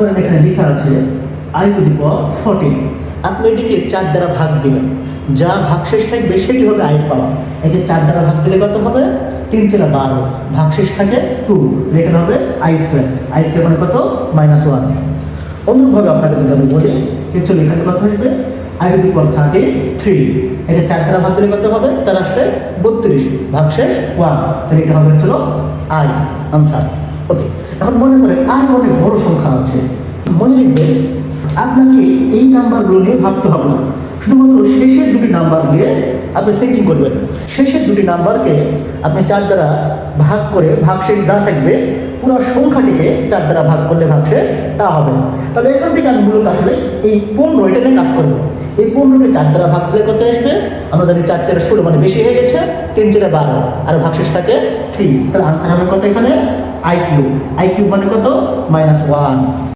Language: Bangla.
করেন এখানে লেখা আছে I টু দি পাওয়ার 14। আপনি এটিকে 4 দ্বারা ভাগ দিবেন, যা ভাগশেষ থাকবে সেটি হবে I এর পাওয়ার। একে 4 দ্বারা ভাগ দিলে কত হবে? 3 × 12, ভাগশেষ থাকে 2, এখানে হবে I স্কোয়ার। I স্কোয়ার মানে কত? -1। অনুরূপভাবে আপনাকে যদি আমি বলি চলো এখানে কত আসবে I টু দি পাওয়ার 33, একে 4 দ্বারা ভাগ দিলে কত হবে? 4 আসলে 32, ভাগশেষ 1, তাহলে এটা হবে হলো I আনসার। ওকে, এখন মনে করেন আর অনেক বড় সংখ্যা আছে। মনে রাখবেন আপনাকে এই নাম্বারগুলো নিয়ে ভাবতে হবে না, শুধুমাত্র শেষের দুটি নাম্বার নিয়ে আপনি থিঙ্কিং করবেন। শেষের দুটি নাম্বারকে আপনি 4 দ্বারা ভাগ করে ভাগশেষ যা থাকবে পুরো সংখ্যাটিকে 4 দ্বারা ভাগ করলে ভাগশেষ তা হবে। তাহলে এখান থেকে আমি মূলত আসলে এই 15 এটা নিয়ে কাজ করবো। এই 15কে 4 দ্বারা ভাগ করলে কত আসবে? আমরা জানি 4 × 16 মানে বেশি হয়ে গেছে, 3 × 12 আর ভাগশেষ থাকে 3। তাহলে আনসার হবে কত এখানে? I cube. I কিউব মানে কত? -1।